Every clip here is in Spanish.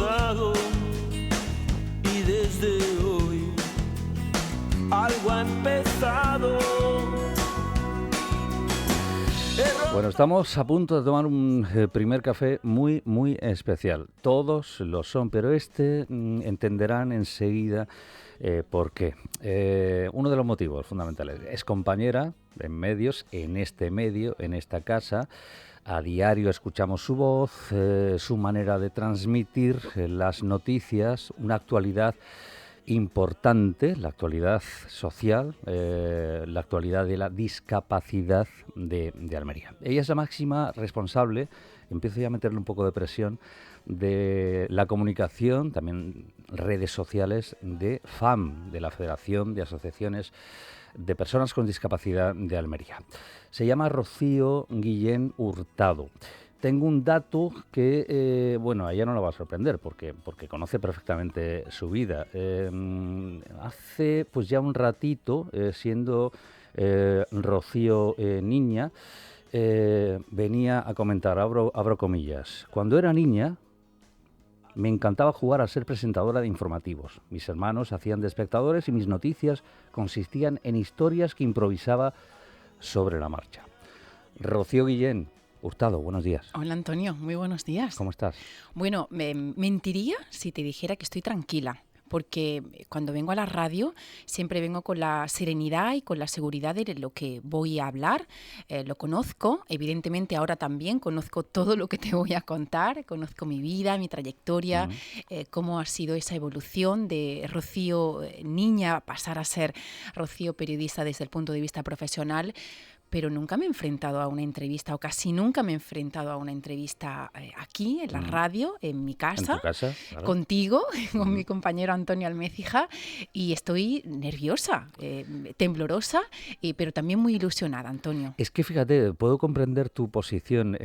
rodado y desde hoy algo ha empezado. Bueno, estamos a punto de tomar un primer café muy, muy especial. Todos lo son, pero entenderán enseguida por qué. Uno de los motivos fundamentales es compañera en medios, en este medio, en esta casa. A diario escuchamos su voz, su manera de transmitir las noticias, una actualidad importante, la actualidad social, la actualidad de la discapacidad de Almería. Ella es la máxima responsable, empiezo ya a meterle un poco de presión, de la comunicación, también redes sociales de FAM, de la Federación de Asociaciones de Personas con Discapacidad de Almería. Se llama Rocío Guillén Hurtado. Tengo un dato que, a ella no la va a sorprender porque conoce perfectamente su vida. Hace pues ya un ratito, siendo Rocío niña, venía a comentar, abro comillas, cuando era niña me encantaba jugar a ser presentadora de informativos. Mis hermanos hacían de espectadores y mis noticias consistían en historias que improvisaba sobre la marcha. Rocío Guillén Hurtado, buenos días. Hola Antonio, muy buenos días. ¿Cómo estás? Bueno, me mentiría si te dijera que estoy tranquila, porque cuando vengo a la radio siempre vengo con la serenidad y con la seguridad de lo que voy a hablar. Lo conozco, evidentemente ahora también conozco todo lo que te voy a contar, conozco mi vida, mi trayectoria, cómo ha sido esa evolución de Rocío niña pasar a ser Rocío periodista desde el punto de vista profesional. Pero nunca me he enfrentado a una entrevista, o casi nunca me he enfrentado a una entrevista aquí, en la radio, en mi casa, ¿En tu casa? Claro. Contigo, con mi compañero Antonio Almécija, y estoy nerviosa, temblorosa, pero también muy ilusionada, Antonio. Es que fíjate, puedo comprender tu posición.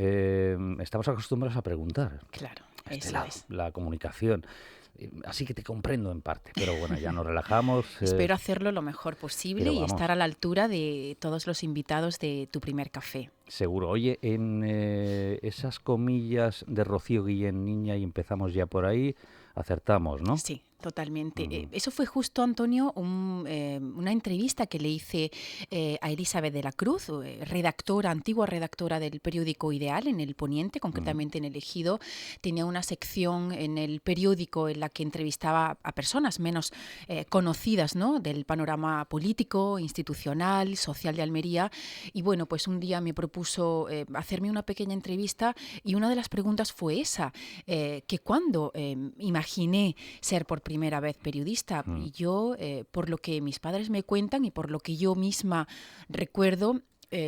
Estamos acostumbrados a preguntar. Claro, Este eso lado, es. la comunicación. Así que te comprendo en parte, pero bueno, ya nos relajamos. Espero hacerlo lo mejor posible y estar a la altura de todos los invitados de tu primer café. Seguro. Oye, en esas comillas de Rocío Guillén niña, y empezamos ya por ahí, acertamos, ¿no? Sí, totalmente. Eso fue justo, Antonio, una entrevista que le hice a Elizabeth de la Cruz, antigua redactora del periódico Ideal en El Poniente, concretamente en El Ejido. Tenía una sección en el periódico en la que entrevistaba a personas menos conocidas, ¿no?, del panorama político, institucional, social de Almería. Y bueno, pues un día me propuso hacerme una pequeña entrevista y una de las preguntas fue esa, que cuando imaginé ser por primera vez periodista. Y yo, por lo que mis padres me cuentan y por lo que yo misma recuerdo,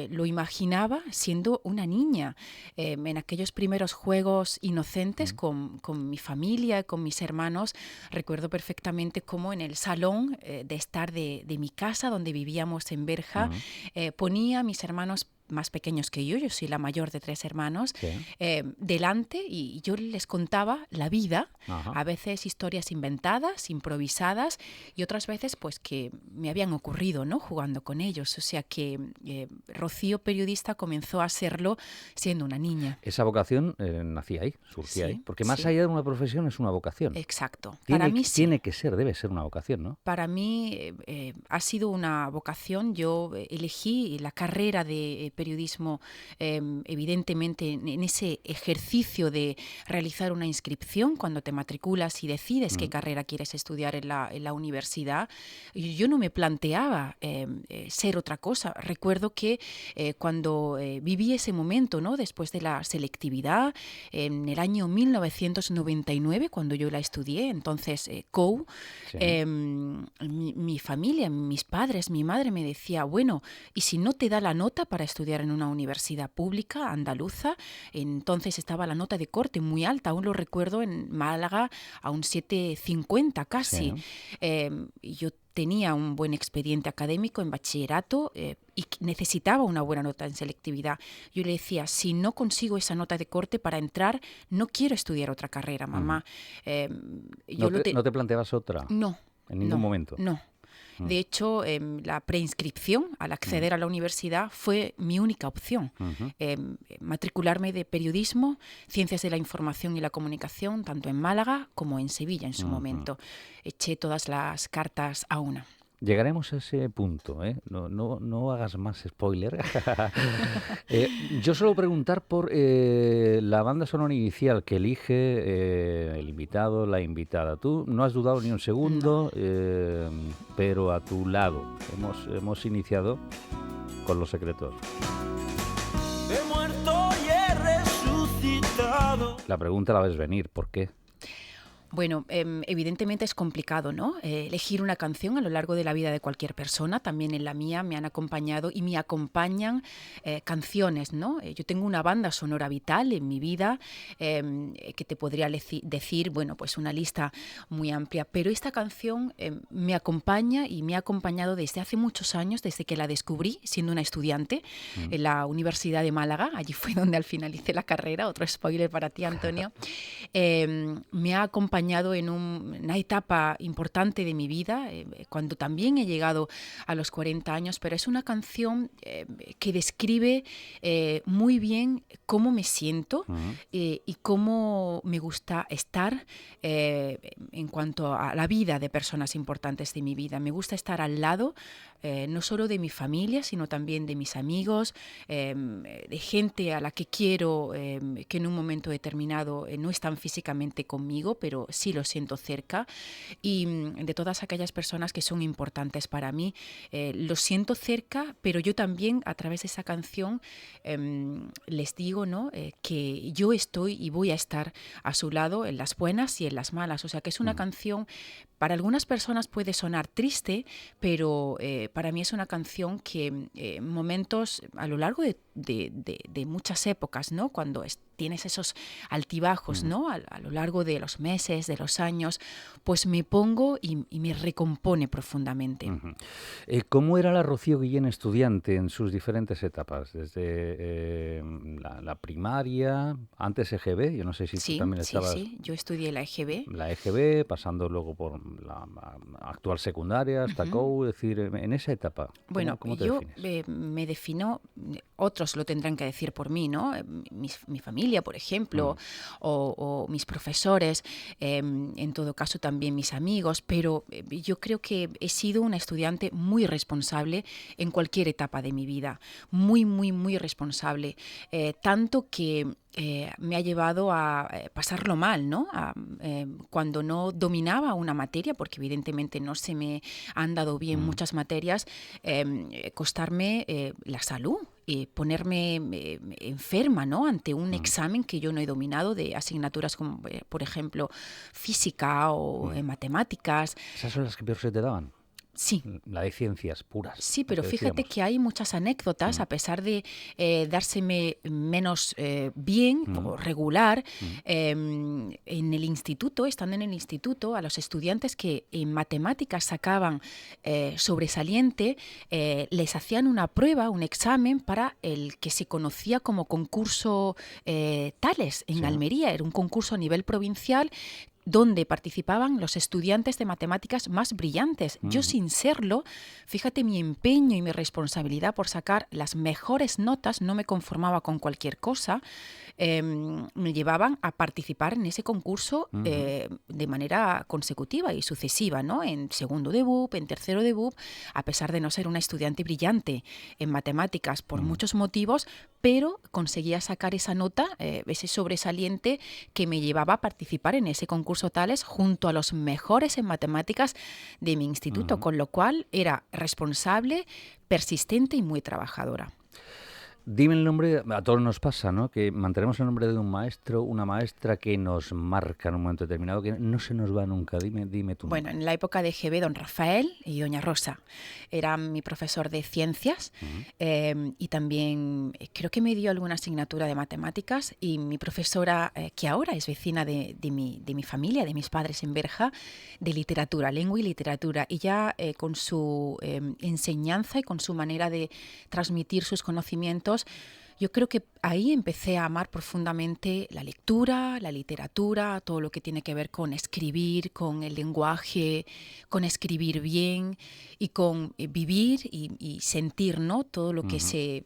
lo imaginaba siendo una niña, en aquellos primeros juegos inocentes con mi familia, con mis hermanos. Recuerdo perfectamente cómo en el salón de estar de mi casa, donde vivíamos en Berja, ponía a mis hermanos más pequeños que yo soy la mayor de 3 hermanos, delante, y yo les contaba la vida, a veces historias inventadas, improvisadas, y otras veces pues que me habían ocurrido, ¿no?, jugando con ellos. O sea que Rocío periodista comenzó a serlo siendo una niña. Esa vocación nacía ahí, surgía ahí, porque más allá de una profesión es una vocación. Exacto. Para mí sí. Tiene que ser, debe ser una vocación, ¿no? Para mí ha sido una vocación. Yo elegí la carrera de periodismo, evidentemente, en ese ejercicio de realizar una inscripción cuando te matriculas y decides qué carrera quieres estudiar en la universidad. Yo no me planteaba ser otra cosa. Recuerdo que cuando viví ese momento, ¿no?, después de la selectividad, en el año 1999, cuando yo la estudié, entonces COU, mi familia, mis padres, mi madre me decía, bueno, ¿y si no te da la nota para estudiar en una universidad pública andaluza? Entonces estaba la nota de corte muy alta, aún lo recuerdo, en Málaga a un 7,50 casi. Yo tenía un buen expediente académico en bachillerato y necesitaba una buena nota en selectividad. Yo le decía, si no consigo esa nota de corte para entrar, no quiero estudiar otra carrera, mamá. ¿No te planteabas otra? No. ¿En ningún momento? No. De hecho, la preinscripción al acceder a la universidad fue mi única opción. Matricularme de periodismo, ciencias de la información y la comunicación, tanto en Málaga como en Sevilla en su momento. Eché todas las cartas a una. Llegaremos a ese punto, ¿eh? No hagas más spoiler. Yo suelo preguntar por la banda sonora inicial que elige el invitado, la invitada. Tú no has dudado ni un segundo, pero a tu lado hemos iniciado con Los Secretos. He muerto y he resucitado. La pregunta la ves venir, ¿por qué? Bueno, evidentemente es complicado, ¿no? Elegir una canción a lo largo de la vida de cualquier persona. También en la mía me han acompañado y me acompañan canciones, ¿no? Yo tengo una banda sonora vital en mi vida que te podría decir, bueno, pues una lista muy amplia. Pero esta canción me acompaña y me ha acompañado desde hace muchos años, desde que la descubrí siendo una estudiante en la Universidad de Málaga. Allí fue donde al final hice la carrera. Otro spoiler para ti, Antonio. Me ha acompañado en una etapa importante de mi vida, cuando también he llegado a los 40 años, pero es una canción que describe muy bien cómo me siento y cómo me gusta estar en cuanto a la vida de personas importantes de mi vida. Me gusta estar al lado, no solo de mi familia, sino también de mis amigos, de gente a la que quiero, que en un momento determinado no están físicamente conmigo, pero sí lo siento cerca, y de todas aquellas personas que son importantes para mí. Lo siento cerca, pero yo también a través de esa canción les digo, ¿no? Que yo estoy y voy a estar a su lado en las buenas y en las malas. O sea que es una canción, para algunas personas puede sonar triste, pero para mí es una canción que en momentos a lo largo de muchas épocas, ¿no? Cuando tienes esos altibajos, ¿no? A lo largo de los meses, de los años, pues me pongo y me recompone profundamente. ¿Cómo era la Rocío Guillén estudiante en sus diferentes etapas? Desde la primaria, antes EGB, yo no sé si tú también estabas... Sí, yo estudié la EGB. La EGB, pasando luego por la actual secundaria, hasta COU, es decir, en esa etapa. Bueno, ¿cómo te yo defines? me defino, otros lo tendrán que decir por mí, ¿no? Mi familia, por ejemplo, o mis profesores, en todo caso también mis amigos, pero yo creo que he sido una estudiante muy responsable en cualquier etapa de mi vida, muy, muy, muy responsable, tanto que me ha llevado a pasarlo mal, ¿no? Cuando no dominaba una materia, porque evidentemente no se me han dado bien muchas materias, costarme la salud y ponerme enferma, ¿no? Ante un examen que yo no he dominado, de asignaturas como, por ejemplo, física o matemáticas. ¿Esas son las que peor se te daban? Sí. La de ciencias puras. Sí, pero fíjate que hay muchas anécdotas, a pesar de dárseme menos bien o regular, en el instituto, estando en el instituto, a los estudiantes que en matemáticas sacaban sobresaliente, les hacían una prueba, un examen para el que se conocía como concurso Tales en Almería. Era un concurso a nivel provincial donde participaban los estudiantes de matemáticas más brillantes. Yo, sin serlo, fíjate mi empeño y mi responsabilidad por sacar las mejores notas, no me conformaba con cualquier cosa, me llevaban a participar en ese concurso de manera consecutiva y sucesiva, ¿no? En segundo de BUP, en tercero de BUP, a pesar de no ser una estudiante brillante en matemáticas por muchos motivos, pero conseguía sacar esa nota, ese sobresaliente que me llevaba a participar en ese concurso Tales junto a los mejores en matemáticas de mi instituto, con lo cual era responsable, persistente y muy trabajadora. Dime el nombre, a todos nos pasa, ¿no? Que mantenemos el nombre de un maestro, una maestra que nos marca en un momento determinado, que no se nos va nunca. Dime tú. Bueno, en la época de EGB, don Rafael y doña Rosa eran mi profesor de ciencias, y también creo que me dio alguna asignatura de matemáticas, y mi profesora, que ahora es vecina de mi familia, de mis padres en Berja, de literatura, lengua y literatura, y ya con su enseñanza y con su manera de transmitir sus conocimientos, Yo creo que ahí empecé a amar profundamente la lectura, la literatura, todo lo que tiene que ver con escribir, con el lenguaje, con escribir bien y con vivir y sentir, ¿no? Todo lo que se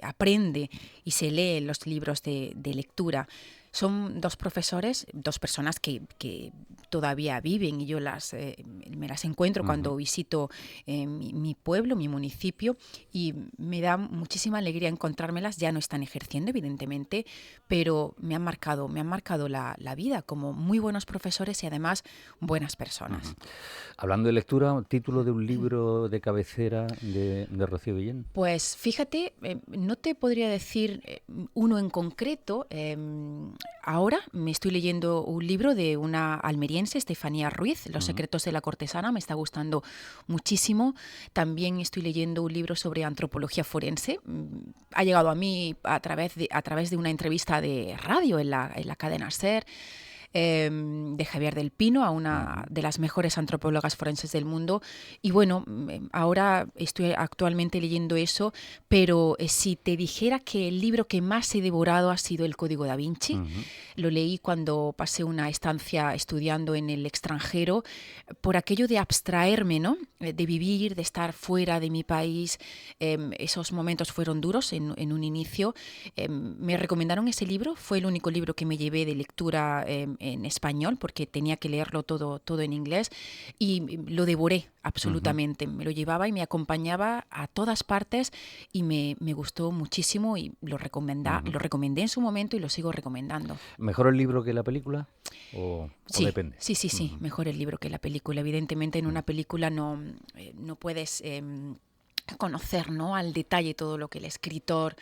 aprende y se lee en los libros de lectura. Son dos profesores, dos personas que todavía viven y yo me las encuentro cuando visito mi pueblo, mi municipio, y me da muchísima alegría encontrármelas. Ya no están ejerciendo, evidentemente, pero me han marcado la vida como muy buenos profesores y además buenas personas. Hablando de lectura, título de un libro de cabecera de Rocío Guillén. Pues fíjate, no te podría decir uno en concreto. Ahora me estoy leyendo un libro de una almeriense, Estefanía Ruiz, Los secretos de la cortesana, me está gustando muchísimo. También estoy leyendo un libro sobre antropología forense. Ha llegado a mí a través de una entrevista de radio en la cadena SER. De Javier del Pino, a una de las mejores antropólogas forenses del mundo. Y bueno, ahora estoy actualmente leyendo eso, pero si te dijera que el libro que más he devorado ha sido El Código da Vinci, lo leí cuando pasé una estancia estudiando en el extranjero, por aquello de abstraerme, ¿no? De vivir, de estar fuera de mi país. Esos momentos fueron duros en un inicio. Me recomendaron ese libro, fue el único libro que me llevé de lectura en español, porque tenía que leerlo todo en inglés, y lo devoré absolutamente. Me lo llevaba y me acompañaba a todas partes y me gustó muchísimo y lo recomendé en su momento y lo sigo recomendando. ¿Mejor el libro que la película? ¿O depende? Sí, mejor el libro que la película. Evidentemente en una película no puedes conocer, ¿no?, al detalle todo lo que el escritor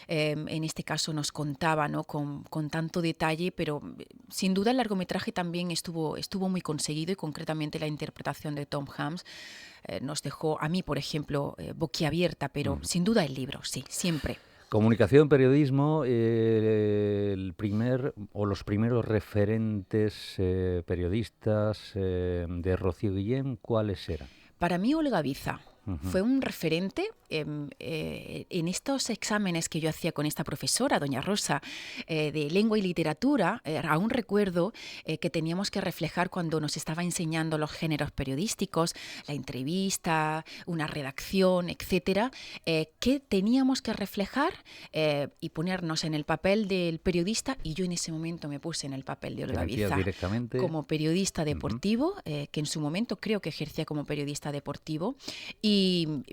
en este caso nos contaba, ¿no?, con tanto detalle, pero sin duda el largometraje también estuvo muy conseguido y concretamente la interpretación de Tom Hanks nos dejó, a mí por ejemplo, boquiabierta, pero sin duda el libro, sí, siempre. Comunicación, periodismo, el primer o los primeros referentes periodistas de Rocío Guillén, ¿cuáles eran? Para mí Olga Biza fue un referente en estos exámenes que yo hacía con esta profesora, doña Rosa, de lengua y literatura. Aún recuerdo que teníamos que reflejar cuando nos estaba enseñando los géneros periodísticos, la entrevista, una redacción, etcétera, que teníamos que reflejar y ponernos en el papel del periodista, y yo en ese momento me puse en el papel de Olga Biza como periodista deportivo, que en su momento creo que ejercía como periodista deportivo, y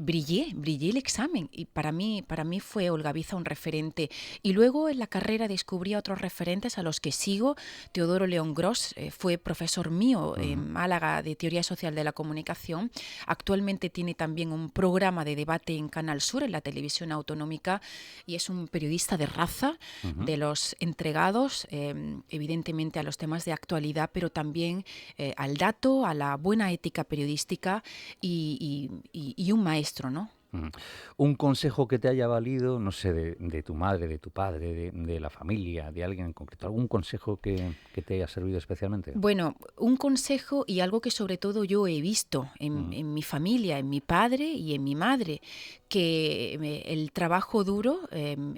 brillé el examen, y para mí fue Olga Biza un referente. Y luego en la carrera descubrí a otros referentes a los que sigo. Teodoro León Gros fue profesor mío en Málaga de Teoría Social de la Comunicación. Actualmente tiene también un programa de debate en Canal Sur, en la televisión autonómica, y es un periodista de raza, de los entregados, evidentemente a los temas de actualidad, pero también al dato, a la buena ética periodística y un maestro, ¿no? Un consejo que te haya valido, no sé, de tu madre, de tu padre, de la familia, de alguien en concreto, algún consejo que te haya servido especialmente. Bueno, un consejo y algo que sobre todo yo he visto en mi familia, en mi padre y en mi madre, que el trabajo duro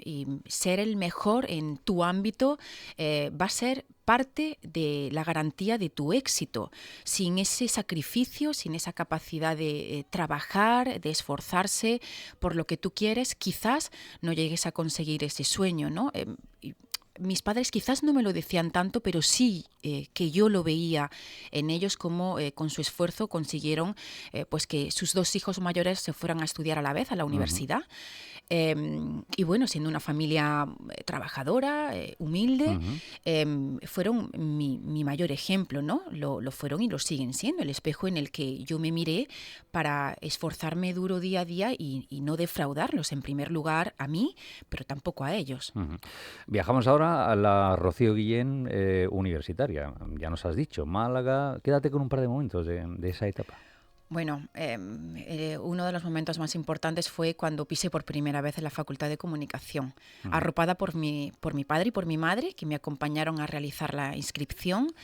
y ser el mejor en tu ámbito va a ser parte de la garantía de tu éxito. Sin ese sacrificio, sin esa capacidad de trabajar, de esforzarse por lo que tú quieres, quizás no llegues a conseguir ese sueño, ¿no? Mis padres quizás no me lo decían tanto, pero sí que yo lo veía en ellos, como con su esfuerzo consiguieron pues que sus dos hijos mayores se fueran a estudiar a la vez a la universidad. Y bueno, siendo una familia trabajadora, humilde, fueron mi mayor ejemplo, ¿no? Lo fueron y lo siguen siendo, el espejo en el que yo me miré para esforzarme duro día a día y no defraudarlos, en primer lugar a mí, pero tampoco a ellos. Viajamos ahora a la Rocío Guillén universitaria, ya nos has dicho, Málaga. Quédate con un par de momentos de esa etapa. Bueno, uno de los momentos más importantes fue cuando pisé por primera vez en la Facultad de Comunicación, arropada por mi padre y por mi madre, que me acompañaron a realizar la inscripción.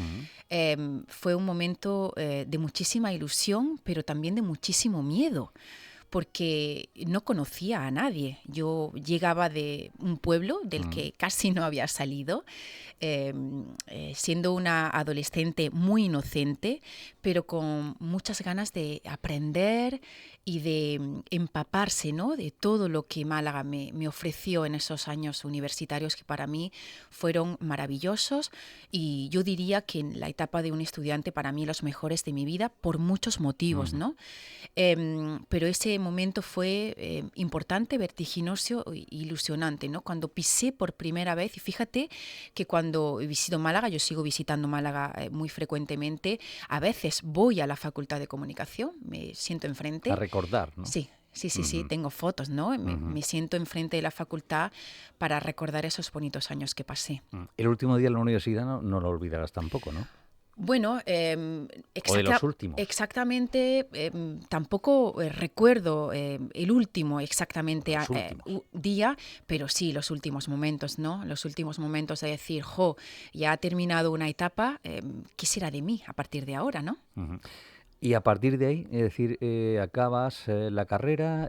Fue un momento de muchísima ilusión, pero también de muchísimo miedo, porque no conocía a nadie. Yo llegaba de un pueblo del que casi no había salido, siendo una adolescente muy inocente, pero con muchas ganas de aprender y de empaparse, ¿no?, de todo lo que Málaga me ofreció en esos años universitarios, que para mí fueron maravillosos, y yo diría que en la etapa de un estudiante para mí los mejores de mi vida por muchos motivos, ¿no? Pero ese momento fue importante, vertiginoso e ilusionante, ¿no? Cuando pisé por primera vez, y fíjate que cuando visito Málaga, yo sigo visitando Málaga muy frecuentemente, a veces voy a la Facultad de Comunicación, me siento enfrente. A recordar, ¿no? Sí. Sí, tengo fotos, ¿no? Me siento enfrente de la facultad para recordar esos bonitos años que pasé. El último día en la universidad no lo olvidarás tampoco, ¿no? Bueno, o de los últimos. Exactamente, tampoco recuerdo el último exactamente día, pero sí los últimos momentos, ¿no? Los últimos momentos de decir, ya ha terminado una etapa, ¿qué será de mí a partir de ahora, no? Y a partir de ahí, es decir, acabas la carrera,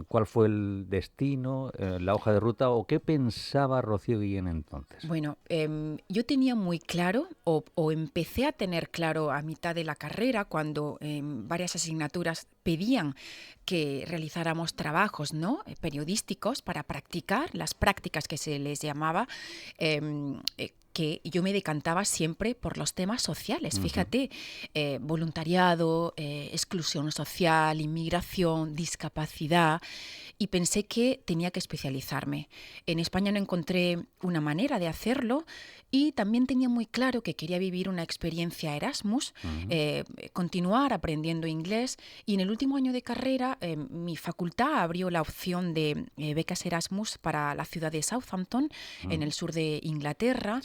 ¿cuál fue el destino, la hoja de ruta, o qué pensaba Rocío Guillén entonces? Bueno, yo tenía muy claro, o empecé a tener claro a mitad de la carrera, cuando varias asignaturas pedían que realizáramos trabajos, ¿no?, periodísticos para practicar, las prácticas que se les llamaba, que yo me decantaba siempre por los temas sociales. Fíjate, voluntariado, exclusión social, inmigración, discapacidad, y pensé que tenía que especializarme. En España no encontré una manera de hacerlo, y también tenía muy claro que quería vivir una experiencia Erasmus, continuar aprendiendo inglés, y en el último año de carrera mi facultad abrió la opción de becas Erasmus para la ciudad de Southampton, en el sur de Inglaterra,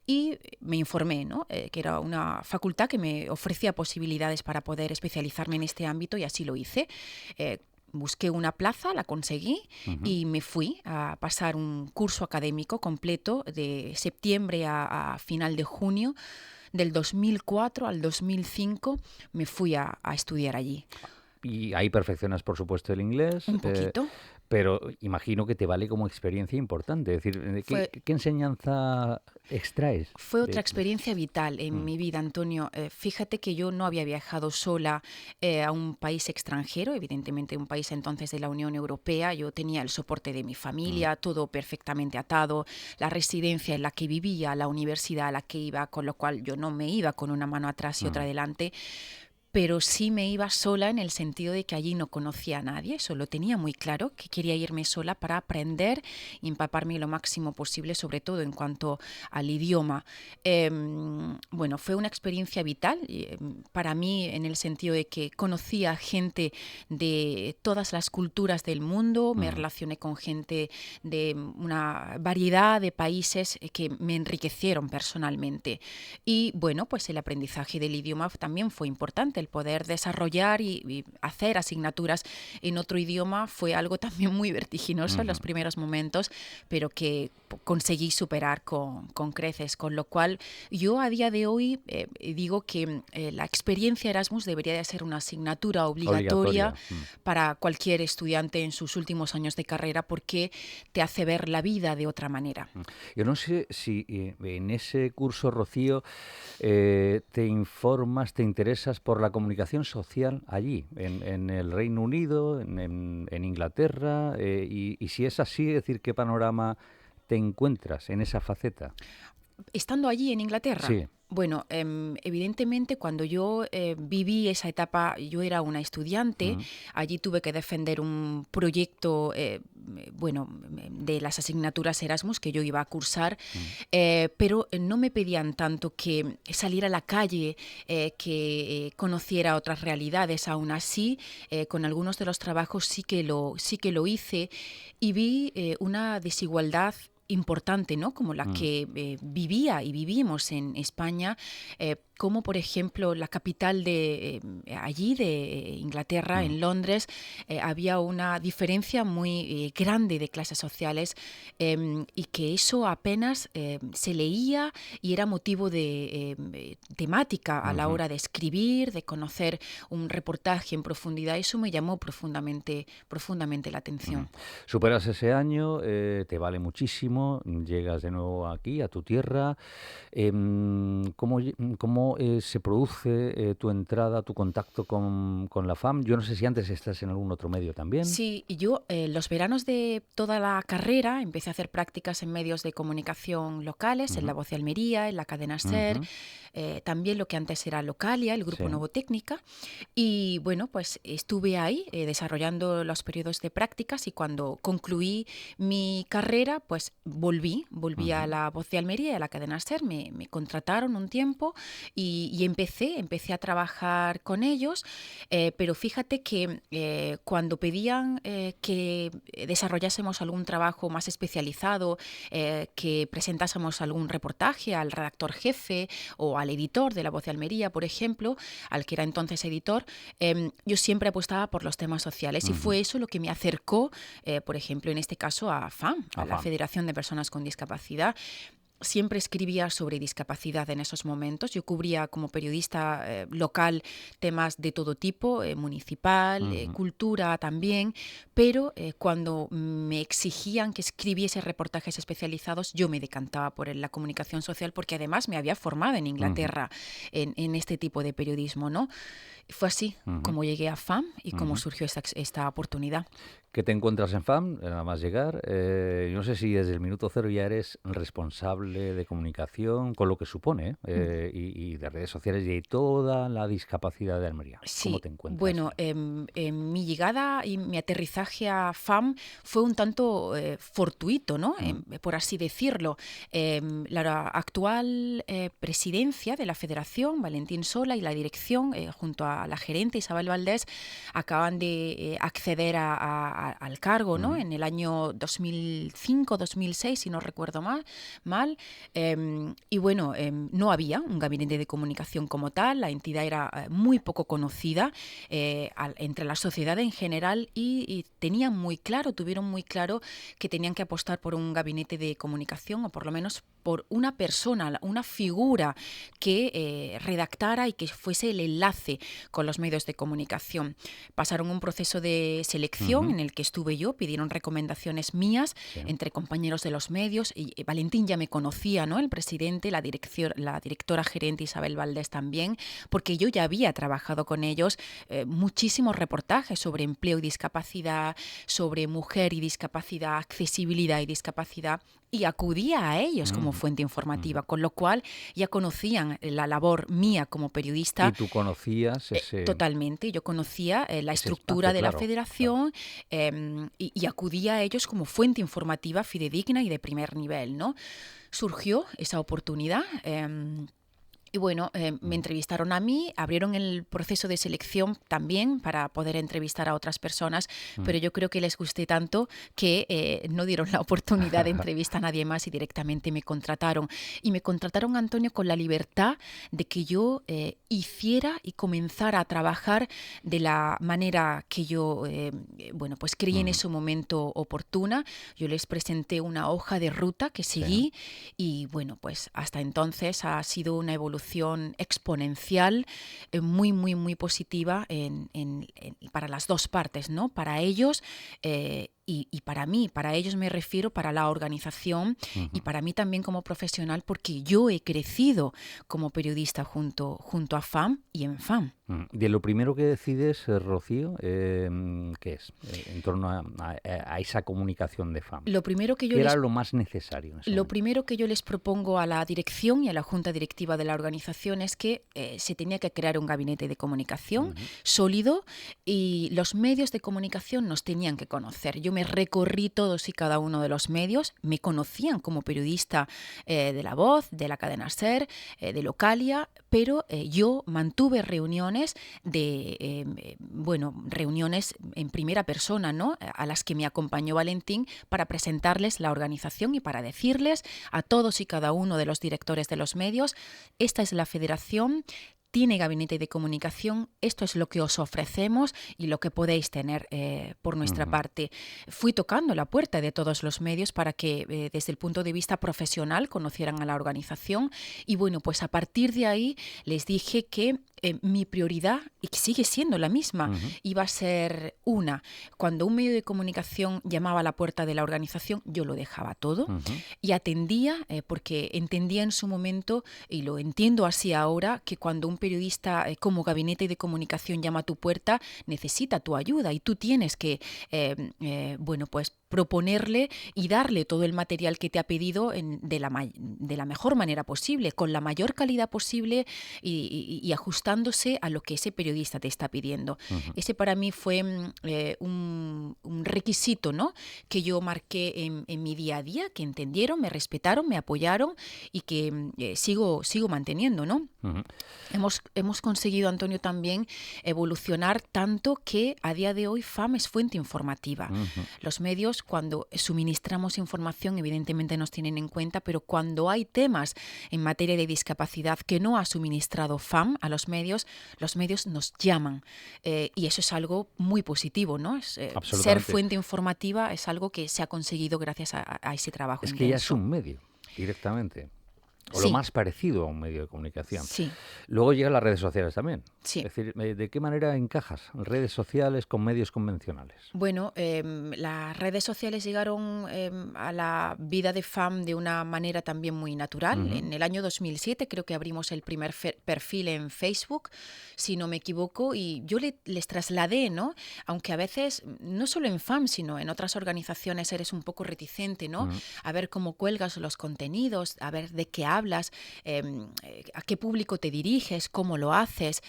y me informé, ¿no?, que era una facultad que me ofrecía posibilidades para poder especializarme en este ámbito, y así lo hice. Busqué una plaza, la conseguí, y me fui a pasar un curso académico completo de septiembre a final de junio del 2004 al 2005. Me fui a estudiar allí. Y ahí perfeccionas, por supuesto, el inglés. Un poquito. Pero imagino que te vale como experiencia importante. Es decir, ¿qué enseñanza extraes? Fue otra experiencia vital en mi vida, Antonio. Fíjate que yo no había viajado sola a un país extranjero, evidentemente un país entonces de la Unión Europea. Yo tenía el soporte de mi familia, todo perfectamente atado, la residencia en la que vivía, la universidad a la que iba, con lo cual yo no me iba con una mano atrás y otra adelante. Pero sí me iba sola en el sentido de que allí no conocía a nadie. Eso lo tenía muy claro, que quería irme sola para aprender y empaparme lo máximo posible, sobre todo en cuanto al idioma. Bueno, fue una experiencia vital para mí, en el sentido de que conocía gente de todas las culturas del mundo, me relacioné con gente de una variedad de países que me enriquecieron personalmente. Y bueno, pues el aprendizaje del idioma también fue importante. El poder desarrollar y hacer asignaturas en otro idioma fue algo también muy vertiginoso en los primeros momentos, pero que conseguí superar con creces, con lo cual yo a día de hoy digo que la experiencia Erasmus debería de ser una asignatura obligatoria para cualquier estudiante en sus últimos años de carrera, porque te hace ver la vida de otra manera. Yo no sé si en ese curso, Rocío, te informas, te interesas por la comunicación social allí, en el Reino Unido, en Inglaterra, y si es así, es decir, ¿qué panorama te encuentras en esa faceta? Estando allí en Inglaterra. Sí. Bueno, evidentemente cuando yo viví esa etapa, yo era una estudiante, allí tuve que defender un proyecto, de las asignaturas Erasmus que yo iba a cursar, pero no me pedían tanto que saliera a la calle, que conociera otras realidades. Aún así, con algunos de los trabajos sí que lo hice, y vi una desigualdad importante, ¿no?, como la que vivía y vivimos en España, como por ejemplo la capital de allí, de Inglaterra, en Londres, había una diferencia muy grande de clases sociales y que eso apenas se leía y era motivo de temática a la hora de escribir, de conocer un reportaje en profundidad. Eso me llamó profundamente la atención. Superas ese año, te vale muchísimo, llegas de nuevo aquí, a tu tierra. ¿Cómo se produce tu entrada, tu contacto con la FAM? Yo no sé si antes estás en algún otro medio también. Sí, y yo los veranos de toda la carrera empecé a hacer prácticas en medios de comunicación locales, en La Voz de Almería, en la cadena SER, también lo que antes era Localia, el grupo Nuevo Técnica. Y bueno, pues estuve ahí desarrollando los periodos de prácticas y cuando concluí mi carrera, pues volví a La Voz de Almería y a la cadena SER. Me contrataron un tiempo y empecé a trabajar con ellos, pero fíjate que cuando pedían que desarrollásemos algún trabajo más especializado, que presentásemos algún reportaje al redactor jefe o al editor de La Voz de Almería, por ejemplo, al que era entonces editor, yo siempre apostaba por los temas sociales y fue eso lo que me acercó, por ejemplo, en este caso a FAM, a la Federación de Personas con Discapacidad. Siempre escribía sobre discapacidad en esos momentos. Yo cubría como periodista local temas de todo tipo, municipal, cultura también, pero cuando me exigían que escribiese reportajes especializados, yo me decantaba por la comunicación social porque además me había formado en Inglaterra en este tipo de periodismo, ¿no? Fue así como llegué a FAM y cómo surgió esta oportunidad. ¿Qué te encuentras en FAM? Nada más llegar. Yo no sé si desde el minuto cero ya eres responsable de comunicación, con lo que supone, y de redes sociales y de toda la discapacidad de Almería. Sí, ¿Cómo te encuentras? bueno, mi llegada y mi aterrizaje a FAM fue un tanto fortuito, ¿no? Por así decirlo. La actual presidencia de la Federación, Valentín Sola, y la dirección, junto a la gerente Isabel Valdés, acaban de acceder al cargo, ¿no? En el año 2005-2006, si no recuerdo mal. Y bueno, no había un gabinete de comunicación como tal, la entidad era muy poco conocida entre la sociedad en general y tuvieron muy claro que tenían que apostar por un gabinete de comunicación o por lo menos por una persona, una figura que redactara y que fuese el enlace con los medios de comunicación. Pasaron un proceso de selección en el que estuve yo, pidieron recomendaciones mías entre compañeros de los medios y Valentín ya me conocía, ¿no? El presidente, la directora gerente Isabel Valdés también, porque yo ya había trabajado con ellos muchísimos reportajes sobre empleo y discapacidad, sobre mujer y discapacidad, accesibilidad y discapacidad, y acudía a ellos como fuente informativa, con lo cual ya conocían la labor mía como periodista. ¿Y tú conocías ese...? Totalmente, yo conocía la estructura de la federación y acudía a ellos como fuente informativa fidedigna y de primer nivel, ¿no? Surgió esa oportunidad. Y bueno, me entrevistaron a mí, abrieron el proceso de selección también para poder entrevistar a otras personas, pero yo creo que les gusté tanto que no dieron la oportunidad de entrevista a nadie más y directamente me contrataron. Y me contrataron, Antonio, con la libertad de que yo hiciera y comenzara a trabajar de la manera que yo, pues creí en ese momento oportuna. Yo les presenté una hoja de ruta que seguí y bueno, pues hasta entonces ha sido una evolución exponencial, muy, muy, muy positiva para las dos partes, ¿no? Para ellos y para mí. Para ellos me refiero para la organización y para mí también como profesional, porque yo he crecido como periodista junto a FAM y en FAM. De lo primero que decides, Rocío, ¿qué es? En torno a esa comunicación de FAM. Lo primero que yo ¿Qué era lo más necesario? Lo primero que yo les propongo a la dirección y a la junta directiva de la organización es que se tenía que crear un gabinete de comunicación sólido y los medios de comunicación nos tenían que conocer. Yo me recorrí todos y cada uno de los medios, me conocían como periodista de La Voz, de la cadena SER, de Localia, pero yo mantuve reuniones reuniones en primera persona, ¿no? A las que me acompañó Valentín para presentarles la organización y para decirles a todos y cada uno de los directores de los medios: esta es la federación, tiene gabinete de comunicación, esto es lo que os ofrecemos y lo que podéis tener por nuestra parte. Fui tocando la puerta de todos los medios para que desde el punto de vista profesional conocieran a la organización, y bueno, pues a partir de ahí les dije que mi prioridad, y que sigue siendo la misma, iba a ser cuando un medio de comunicación llamaba a la puerta de la organización, yo lo dejaba todo y atendía, porque entendía en su momento, y lo entiendo así ahora, que cuando un periodista como gabinete de comunicación llama a tu puerta, necesita tu ayuda y tú tienes que, pues proponerle y darle todo el material que te ha pedido de la mejor manera posible, con la mayor calidad posible y ajustándose a lo que ese periodista te está pidiendo. Ese para mí fue un requisito, ¿no?, que yo marqué en mi día a día, que entendieron, me respetaron, me apoyaron y que sigo manteniendo, ¿no? Hemos conseguido, Antonio, también evolucionar tanto que a día de hoy FAM es fuente informativa. Los medios, cuando suministramos información, evidentemente nos tienen en cuenta, pero cuando hay temas en materia de discapacidad que no ha suministrado FAM a los medios nos llaman. Y eso es algo muy positivo, ¿no? Ser fuente informativa es algo que se ha conseguido gracias a ese trabajo. Es que ya es un medio, directamente. O lo más parecido a un medio de comunicación. Sí. Luego llegan las redes sociales también. Sí. Es decir, ¿de qué manera encajas redes sociales con medios convencionales? Bueno, las redes sociales llegaron a la vida de FAM de una manera también muy natural. En el año 2007 creo que abrimos el primer perfil en Facebook, si no me equivoco, y yo les trasladé, ¿no? Aunque a veces, no solo en FAM, sino en otras organizaciones eres un poco reticente, ¿no? A ver cómo cuelgas los contenidos, a ver de qué hablas, a qué público te diriges, cómo lo haces.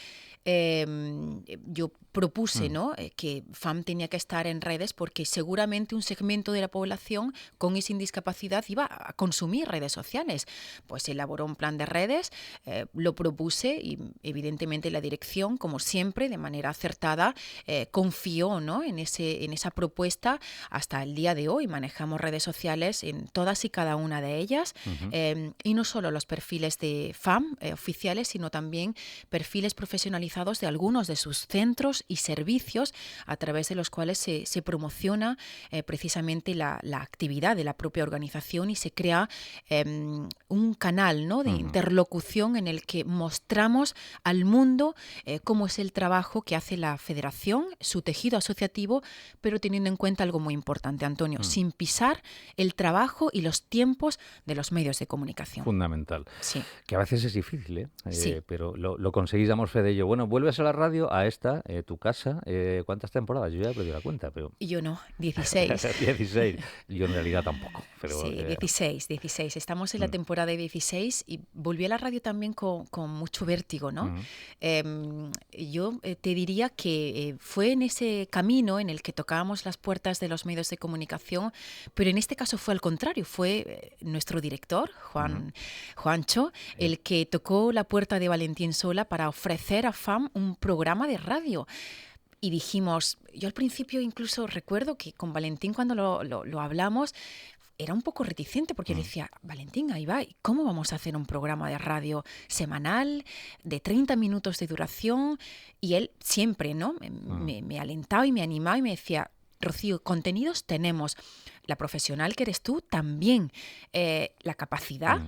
Yo propuse, ¿no?, que FAM tenía que estar en redes porque seguramente un segmento de la población con y sin discapacidad iba a consumir redes sociales. Pues se elaboró un plan de redes, lo propuse y evidentemente la dirección, como siempre, de manera acertada, confió, ¿no?, en esa propuesta. Hasta el día de hoy manejamos redes sociales en todas y cada una de ellas, y no solo los perfiles de FAM oficiales, sino también perfiles profesionalizados de algunos de sus centros y servicios a través de los cuales se promociona precisamente la actividad de la propia organización y se crea un canal, ¿no?, de interlocución en el que mostramos al mundo cómo es el trabajo que hace la federación, su tejido asociativo, pero teniendo en cuenta algo muy importante, Antonio, sin pisar el trabajo y los tiempos de los medios de comunicación. Fundamental. Sí. Que a veces es difícil, Sí. Pero lo conseguís, damos fe de ello. Bueno, vuelves a la radio, a esta, tu casa. ¿Cuántas temporadas? Yo ya he perdido la cuenta, pero... Yo no, 16. 16. Yo en realidad tampoco. Pero, sí, 16. Estamos en la temporada 16 y volví a la radio también con mucho vértigo, ¿no? Yo te diría que fue en ese camino en el que tocábamos las puertas de los medios de comunicación, pero en este caso fue al contrario, fue nuestro director, Juancho, el que tocó la puerta de Valentín Sola para ofrecer a FAM un programa de radio. Y dijimos, yo al principio incluso recuerdo que con Valentín cuando lo hablamos, era un poco reticente porque le decía, Valentín, ahí va, ¿cómo vamos a hacer un programa de radio semanal de 30 minutos de duración? Y él siempre, ¿no?, me alentaba y me animaba y me decía, Rocío, contenidos tenemos, la profesional que eres tú también, la capacidad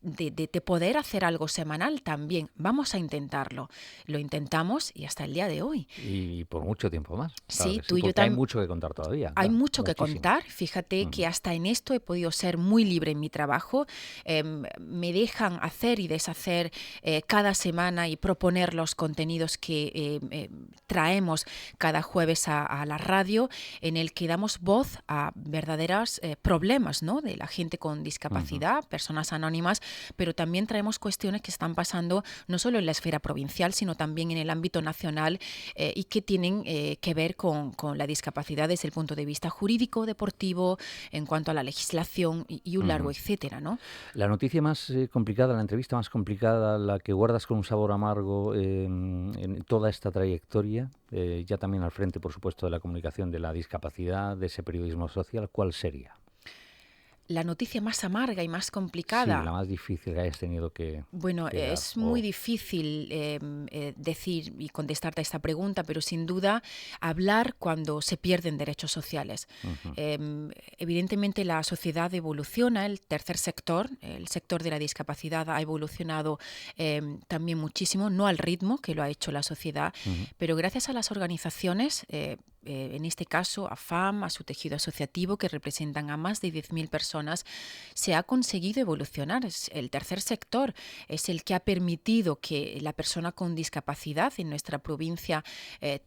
de poder hacer algo semanal también. Vamos a intentarlo. Lo intentamos y hasta el día de hoy. Y por mucho tiempo más. Claro Sí, que tú y yo porque hay mucho que contar todavía. Hay mucho que muchísimo. contar. Fíjate que hasta en esto he podido ser muy libre en mi trabajo. Me dejan hacer y deshacer cada semana y proponer los contenidos que traemos cada jueves a la radio, en el que damos voz a verdaderos problemas, ¿no?, de la gente con discapacidad, personas anónimas, pero también traemos cuestiones que están pasando no solo en la esfera provincial, sino también en el ámbito nacional y que tienen que ver con la discapacidad desde el punto de vista jurídico, deportivo, en cuanto a la legislación y un largo etcétera, ¿no? La noticia más complicada, la entrevista más complicada, la que guardas con un sabor amargo en toda esta trayectoria, ya también al frente, por supuesto, de la comunicación de la discapacidad, de ese periodismo social, ¿cuál sería? La noticia más amarga y más Sí, complicada. la más difícil que hayas tenido que Bueno, dar. es muy difícil decir y contestarte a esta pregunta, pero sin duda hablar cuando se pierden derechos sociales. Evidentemente la sociedad evoluciona, el tercer sector, el sector de la discapacidad ha evolucionado también muchísimo, no al ritmo que lo ha hecho la sociedad, pero gracias a las organizaciones, en este caso a FAM, a su tejido asociativo, que representan a más de 10.000 personas, se ha conseguido evolucionar. El tercer sector es el que ha permitido que la persona con discapacidad en nuestra provincia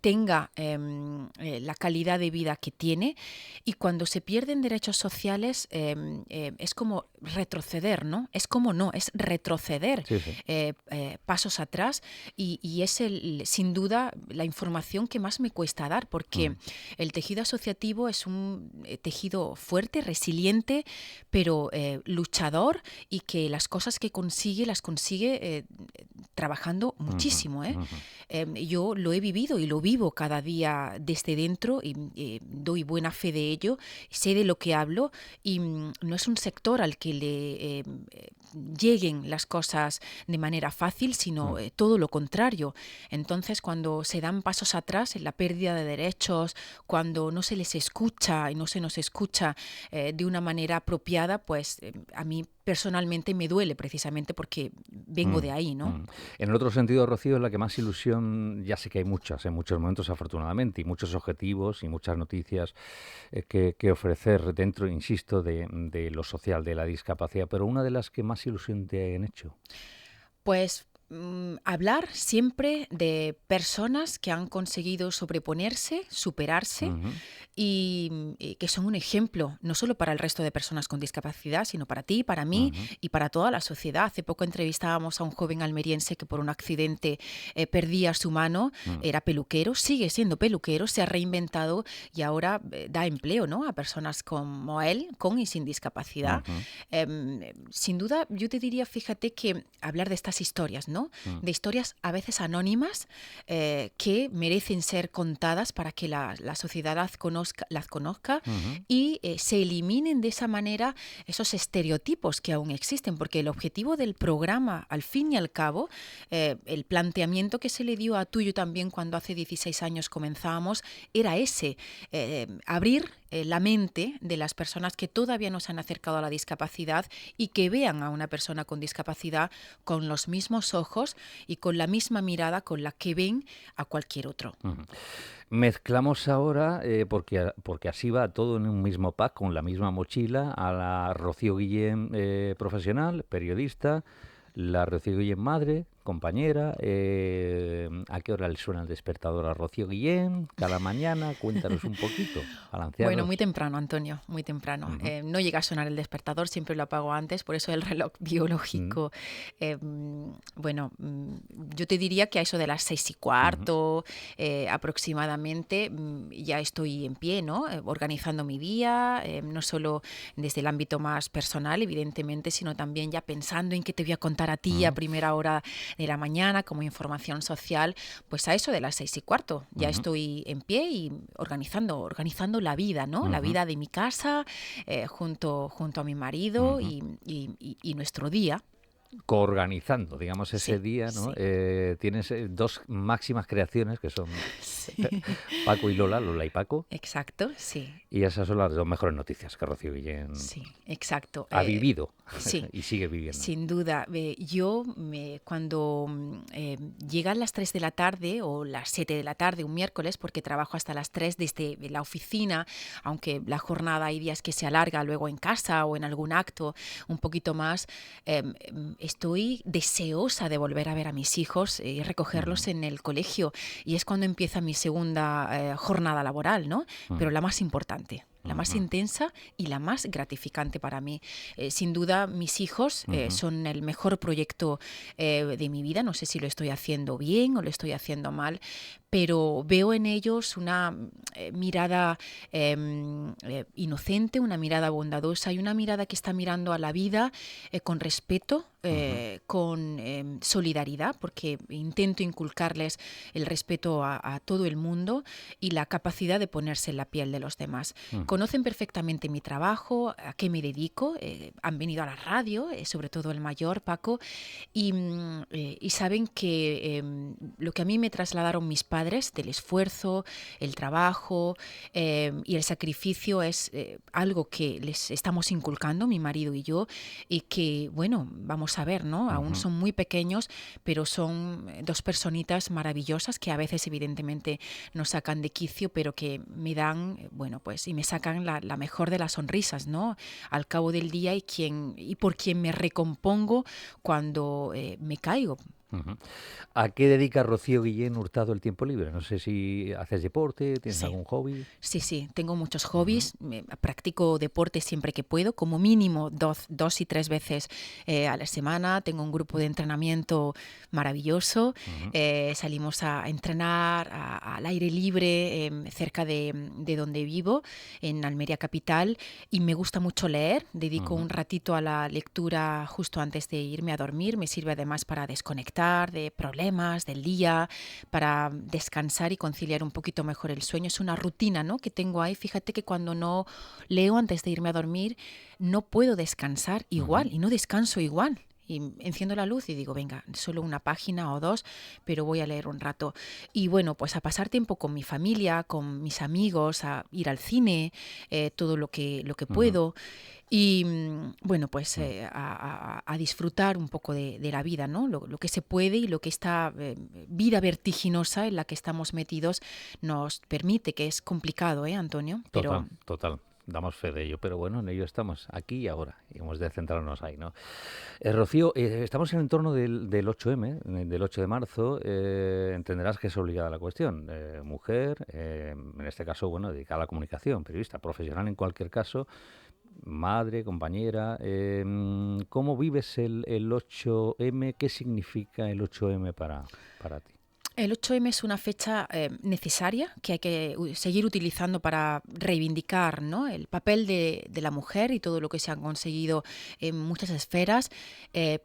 tenga la calidad de vida que tiene, y cuando se pierden derechos sociales es como retroceder, ¿no? Es retroceder Sí, sí. pasos atrás, y es sin duda la información que más me cuesta dar, porque el tejido asociativo es un tejido fuerte, resiliente, pero luchador, y que las cosas que consigue las consigue trabajando muchísimo. Yo lo he vivido y lo vivo cada día desde dentro, y doy buena fe de ello, sé de lo que hablo, y no es un sector al que le lleguen las cosas de manera fácil, sino todo lo contrario. Entonces, cuando se dan pasos atrás en la pérdida de derechos, cuando no se les escucha y no se nos escucha de una manera apropiada, pues a mí personalmente me duele, precisamente porque vengo de ahí, ¿no? En el otro sentido, Rocío, es la que más ilusión, ya sé que hay muchas, en muchos momentos afortunadamente, y muchos objetivos y muchas noticias que ofrecer dentro, insisto, de lo social, de la discapacidad, pero una de las que más ilusión te han hecho. Pues hablar siempre de personas que han conseguido sobreponerse, superarse, y que son un ejemplo no solo para el resto de personas con discapacidad, sino para ti, para mí y para toda la sociedad. Hace poco entrevistábamos a un joven almeriense que por un accidente perdía su mano, era peluquero, sigue siendo peluquero, se ha reinventado y ahora da empleo, ¿no?, a personas como él, con y sin discapacidad. Sin duda, yo te diría, fíjate, que hablar de estas historias, ¿no? De historias a veces anónimas que merecen ser contadas para que la sociedad las conozca y se eliminen de esa manera esos estereotipos que aún existen, porque el objetivo del programa, al fin y al cabo, el planteamiento que se le dio a Tuyo también cuando hace 16 años comenzábamos, era ese, abrir la mente de las personas que todavía no se han acercado a la discapacidad y que vean a una persona con discapacidad con los mismos ojos y con la misma mirada con la que ven a cualquier otro. Mezclamos ahora, porque así va todo en un mismo pack, con la misma mochila, a la Rocío Guillén profesional, periodista, la Rocío Guillén madre, compañera. ¿A qué hora le suena el despertador a Rocío Guillén cada mañana? Cuéntanos un poquito, balancearnos. Bueno, muy temprano, Antonio, muy temprano. No llega a sonar el despertador, siempre lo apago antes, por eso el reloj biológico. Bueno, yo te diría que a eso de las 6:15 aproximadamente ya estoy en pie, ¿no? Organizando mi día, no solo desde el ámbito más personal, evidentemente, sino también ya pensando en qué te voy a contar a ti a primera hora de la mañana como información social. Pues a eso de las 6:15 ya estoy en pie y organizando la vida, ¿no? La vida de mi casa, junto a mi marido y nuestro día. Coorganizando, digamos, ese día, ¿no? Sí. Tienes dos máximas creaciones que son Sí. Paco y Lola, Lola y Paco. Exacto, sí. Y esas son las dos mejores noticias que Rocío Guillén Sí, exacto. ha vivido Sí, y sigue viviendo. sin duda. Yo, cuando llegan las 3 de la tarde o las 7 de la tarde, un miércoles, porque trabajo hasta las 3 desde la oficina, aunque la jornada hay días que se alarga luego en casa o en algún acto un poquito más, estoy deseosa de volver a ver a mis hijos y recogerlos en el colegio. Y es cuando empieza mi segunda jornada laboral, ¿no? Pero la más importante. la más intensa y la más gratificante para mí. Sin duda, mis hijos son el mejor proyecto de mi vida. No sé si lo estoy haciendo bien o lo estoy haciendo mal, pero veo en ellos una mirada inocente, una mirada bondadosa y una mirada que está mirando a la vida con respeto, con solidaridad, porque intento inculcarles el respeto a todo el mundo y la capacidad de ponerse en la piel de los demás. Conocen perfectamente mi trabajo, a qué me dedico, han venido a la radio, sobre todo el mayor, Paco, y saben que lo que a mí me trasladaron mis padres del esfuerzo, el trabajo y el sacrificio es algo que les estamos inculcando, mi marido y yo, y que, bueno, vamos a ver, ¿no? Aún son muy pequeños, pero son dos personitas maravillosas que a veces evidentemente nos sacan de quicio, pero que me dan, bueno, pues, y me sacan la mejor de las sonrisas, ¿no? Al cabo del día y por quien me recompongo cuando me caigo. ¿A qué dedica Rocío Guillén Hurtado el tiempo libre? No sé si haces deporte, tienes Sí. algún hobby. Sí, tengo muchos hobbies, practico deporte siempre que puedo, como mínimo 2 y 3 veces a la semana. Tengo un grupo de entrenamiento maravilloso, salimos a entrenar al aire libre cerca de donde vivo, en Almería capital, y me gusta mucho leer. Dedico un ratito a la lectura justo antes de irme a dormir. Me sirve además para desconectar de problemas del día, para descansar y conciliar un poquito mejor el sueño. Es una rutina, ¿no?, que tengo ahí. Fíjate que cuando no leo antes de irme a dormir, no puedo descansar igual y no descanso igual. Y enciendo la luz y digo, venga, solo una página o 2, pero voy a leer un rato. Y bueno, pues a pasar tiempo con mi familia, con mis amigos, a ir al cine, todo lo que puedo. Y bueno, pues a disfrutar un poco de la vida, ¿no? Lo que se puede y lo que esta vida vertiginosa en la que estamos metidos nos permite, que es complicado, Antonio? Pero... Total. Damos fe de ello, pero bueno, en ello estamos aquí y ahora, y hemos de centrarnos ahí, ¿no? Rocío, estamos en el entorno del 8M, del 8 de marzo, entenderás que es obligada la cuestión. Mujer, en este caso, bueno, dedicada a la comunicación, periodista, profesional en cualquier caso, madre, compañera. ¿Cómo vives el 8M? ¿Qué significa el 8M para ti? El 8M es una fecha necesaria que hay que seguir utilizando para reivindicar, ¿no?, el papel de la mujer y todo lo que se ha conseguido en muchas esferas,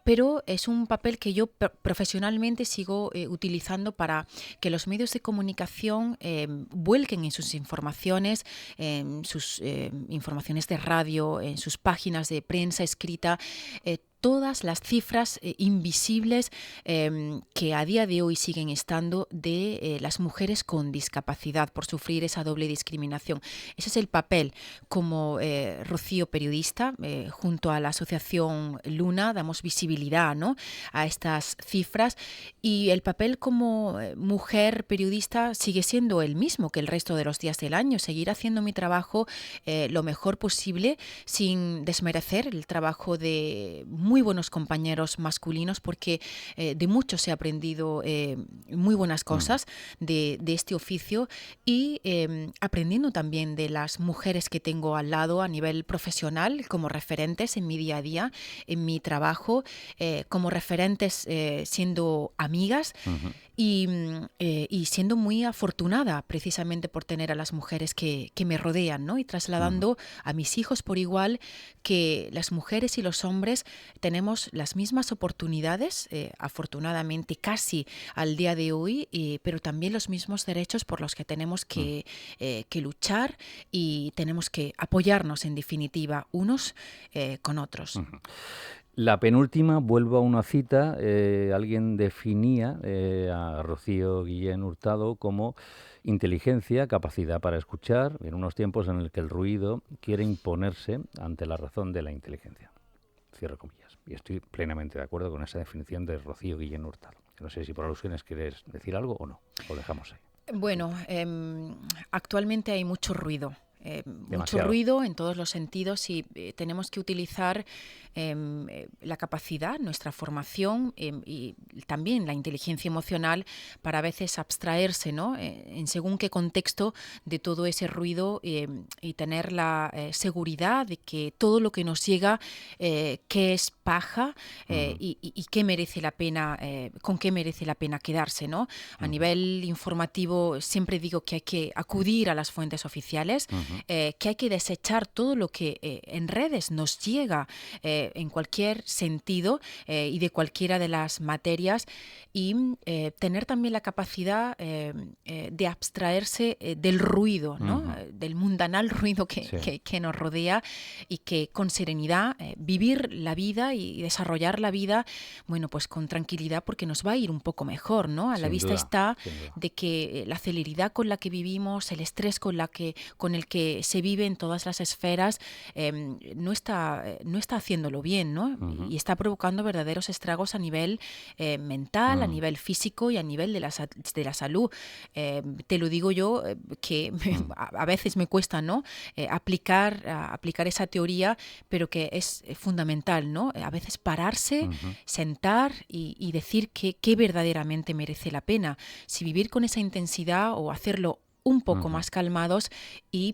pero es un papel que yo profesionalmente sigo utilizando para que los medios de comunicación vuelquen en sus informaciones, informaciones de radio, en sus páginas de prensa escrita, todas las cifras invisibles que a día de hoy siguen estando de las mujeres con discapacidad por sufrir esa doble discriminación. Ese es el papel como Rocío periodista, junto a la asociación Luna, damos visibilidad, ¿no?, a estas cifras, y el papel como mujer periodista sigue siendo el mismo que el resto de los días del año, seguir haciendo mi trabajo lo mejor posible sin desmerecer el trabajo de muy buenos compañeros masculinos, porque de muchos he aprendido muy buenas cosas de este oficio, y aprendiendo también de las mujeres que tengo al lado a nivel profesional como referentes en mi día a día, en mi trabajo, como referentes siendo amigas. Y siendo muy afortunada precisamente por tener a las mujeres que me rodean, ¿no?, y trasladando a mis hijos por igual que las mujeres y los hombres tenemos las mismas oportunidades, afortunadamente casi al día de hoy, pero también los mismos derechos por los que tenemos que luchar, y tenemos que apoyarnos en definitiva unos con otros. La penúltima, vuelvo a una cita, alguien definía a Rocío Guillén Hurtado como inteligencia, capacidad para escuchar, en unos tiempos en el que el ruido quiere imponerse ante la razón de la inteligencia. Cierro comillas. Y estoy plenamente de acuerdo con esa definición de Rocío Guillén Hurtado. No sé si por alusiones quieres decir algo o no, lo dejamos ahí. Bueno, actualmente hay mucho ruido mucho ruido en todos los sentidos y tenemos que utilizar la capacidad, nuestra formación y también la inteligencia emocional para a veces abstraerse, ¿no? En según qué contexto de todo ese ruido y tener la seguridad de que todo lo que nos llega, qué es paja y qué merece la pena, con qué merece la pena quedarse, ¿no? A nivel informativo siempre digo que hay que acudir a las fuentes oficiales, que hay que desechar todo lo que en redes nos llega en cualquier sentido y de cualquiera de las materias y tener también la capacidad de abstraerse del ruido, ¿no? Del mundanal ruido que nos rodea y que con serenidad vivir la vida y desarrollar la vida, bueno, pues con tranquilidad porque nos va a ir un poco mejor, ¿no? A la vista está de que la celeridad con la que vivimos, el estrés con el que se vive en todas las esferas, no está haciéndolo bien, ¿no? Y está provocando verdaderos estragos a nivel mental, a nivel físico y a nivel de la salud. Te lo digo yo, que a veces me cuesta, ¿no? Aplicar esa teoría, pero que es fundamental, ¿no? A veces pararse, sentar y decir qué verdaderamente merece la pena. Si vivir con esa intensidad o hacerlo un poco más calmados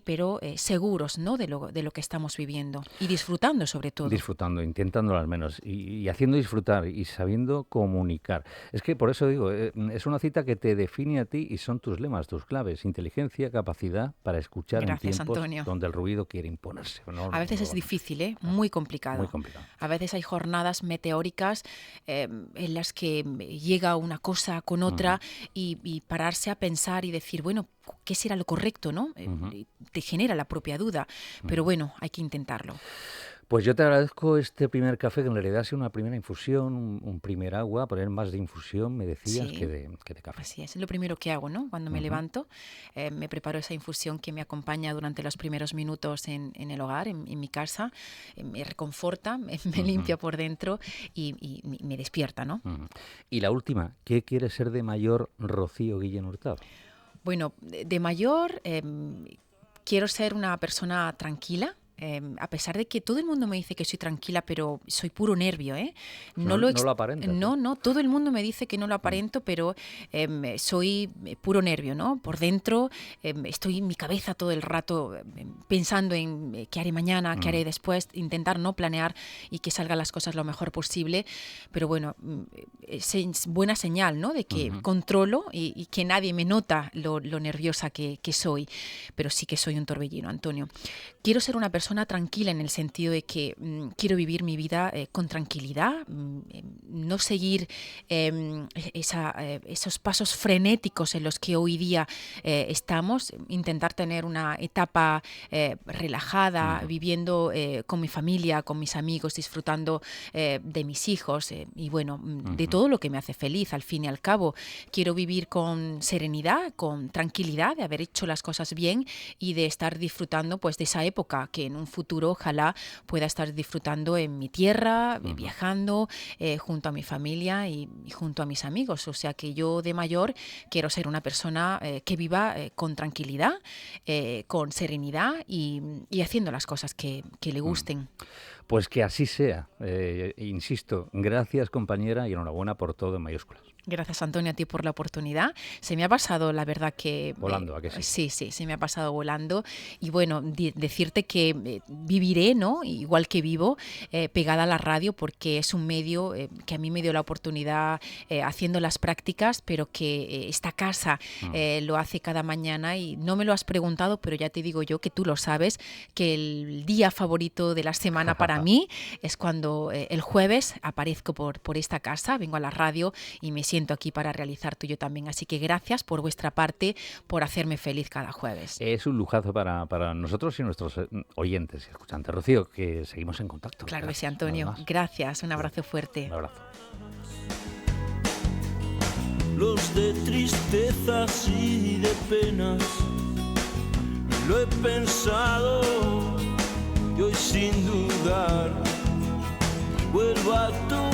pero seguros, ¿no? de lo que estamos viviendo y disfrutando sobre todo. Disfrutando, intentándolo al menos y haciendo disfrutar y sabiendo comunicar. Es que por eso digo, es una cita que te define a ti y son tus lemas, tus claves, inteligencia, capacidad para escuchar. Gracias, en tiempos Antonio. Donde el ruido quiere imponerse. A veces es difícil, muy complicado. Muy complicado. A veces hay jornadas meteóricas en las que llega una cosa con otra y pararse a pensar y decir, bueno, ¿qué será lo correcto, no? Te genera la propia duda, pero bueno, hay que intentarlo. Pues yo te agradezco este primer café, que en realidad ha sido una primera infusión, un primer agua, poner más de infusión, me decías, que de café. Así es lo primero que hago, ¿no? Cuando me levanto, me preparo esa infusión que me acompaña durante los primeros minutos en el hogar, en mi casa, me reconforta, me limpia por dentro y me despierta, ¿no? Y la última, ¿qué quiere ser de mayor Rocío Guillén Hurtado? Bueno, de mayor quiero ser una persona tranquila. A pesar de que todo el mundo me dice que soy tranquila, pero soy puro nervio, ¿eh? No lo aparentas. No, todo el mundo me dice que no lo aparento, pero soy puro nervio, ¿no? Por dentro estoy en mi cabeza todo el rato pensando en qué haré mañana, qué haré después, intentar no planear y que salgan las cosas lo mejor posible, pero bueno, es buena señal, ¿no? De que controlo y que nadie me nota lo nerviosa que soy, pero sí que soy un torbellino, Antonio. Quiero ser una persona tranquila en el sentido de que quiero vivir mi vida con tranquilidad, no seguir esos pasos frenéticos en los que hoy día estamos, intentar tener una etapa relajada, viviendo con mi familia, con mis amigos, disfrutando de mis hijos y bueno, de todo lo que me hace feliz al fin y al cabo. Quiero vivir con serenidad, con tranquilidad, de haber hecho las cosas bien y de estar disfrutando pues de esa época que en un futuro ojalá pueda estar disfrutando en mi tierra, viajando junto a mi familia y junto a mis amigos. O sea que yo de mayor quiero ser una persona que viva con tranquilidad, con serenidad y haciendo las cosas que le gusten. Pues que así sea. Insisto, gracias compañera y enhorabuena por todo en mayúsculas. Gracias, Antonio, a ti por la oportunidad. Se me ha pasado, la verdad que... Volando, ¿a que sí? Sí, se me ha pasado volando. Y bueno, decirte que viviré, ¿no? Igual que vivo, pegada a la radio, porque es un medio que a mí me dio la oportunidad haciendo las prácticas, pero que esta casa lo hace cada mañana y no me lo has preguntado, pero ya te digo yo que tú lo sabes, que el día favorito de la semana para mí es cuando el jueves aparezco por esta casa, vengo a la radio y me siento aquí para realizar tuyo también. Así que gracias por vuestra parte, por hacerme feliz cada jueves. Es un lujazo para nosotros y nuestros oyentes y escuchantes. Rocío, que seguimos en contacto. Claro que sí, Antonio. Gracias, un abrazo fuerte. Un abrazo. Los de tristezas y de penas, lo he pensado y hoy sin dudar vuelvo a tu